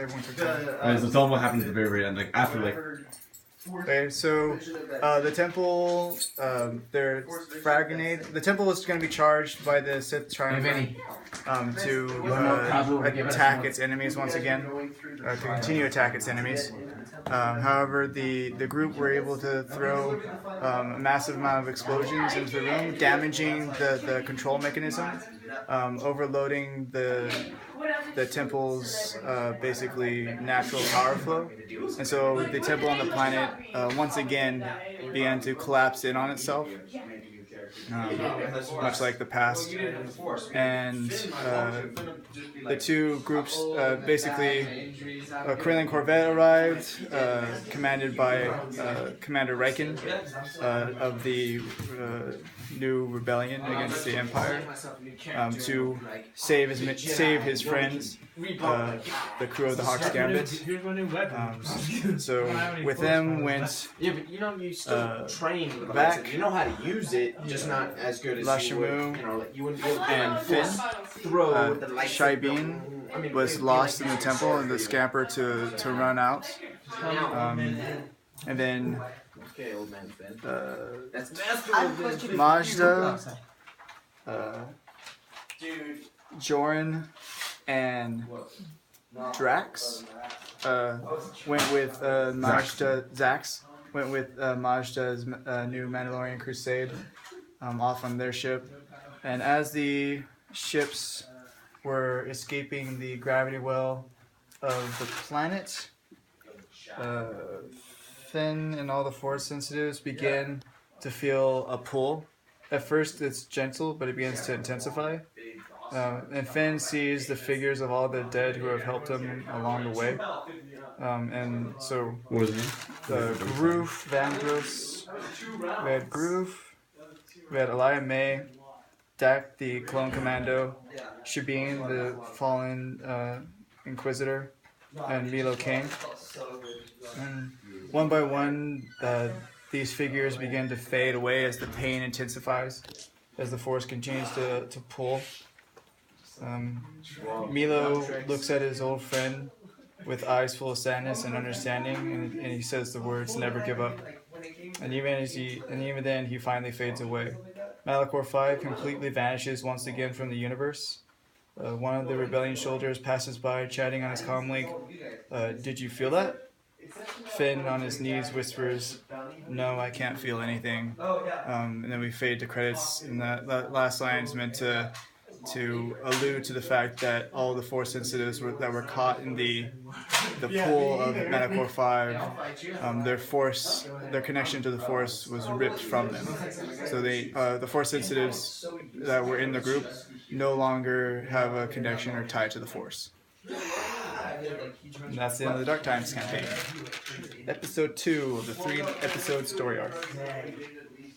everyone took time. Alright, so tell them what happened at the very, very end, like after like. Okay, so the temple, they're fragmented. The temple is going to be charged by the Sith Triumvirate to attack its enemies once again, to continue to attack its enemies. However, the group were able to throw a massive amount of explosions into the room, damaging the control mechanism, overloading the temple's basically natural power flow. And so the temple on the planet once again began to collapse in on itself, much like the past. And the two groups, basically, a Krillin Corvette arrived, commanded by Commander Riken of the new rebellion against the Empire, to save his friends, the crew of the Hawk's Gambit. So with them went back. You know how to use it, just not as good as Lashamu you would be able to and Finn. Shai Bean was lost in the temple and the scamper to run out. And then Majda, Joran, and Drax went with Zax went with Majda's new Mandalorian Crusade off on their ship. And as the ships were escaping the gravity well of the planet, Finn and all the Force sensitives begin to feel a pull. At first it's gentle, but it begins to intensify. And Finn sees the figures of all the dead who have helped him along the way. And so, What was it? Groove, Vandross, we had Groove, we had Elia May, Dak, the clone commando, Shabine, the fallen Inquisitor, and Milo Kane. And one by one, these figures begin to fade away as the pain intensifies, as the Force continues to pull. Milo looks at his old friend with eyes full of sadness and understanding, and he says the words, "Never give up." And even then, he finally fades away. Malachor 5 completely vanishes once again from the universe. One of the rebellion soldiers passes by, chatting on his comlink. "Did you feel that?" Finn, on his knees, whispers, "No, I can't feel anything." And then we fade to credits, and that last line is meant to allude to the fact that all the Force sensitives that were caught in the pool of Manticore 5, their connection to the Force was ripped from them. So the Force sensitives that were in the group no longer have a connection or tie to the Force. And that's the end of the Dark Times campaign. Episode 2 of the 3-episode story arc.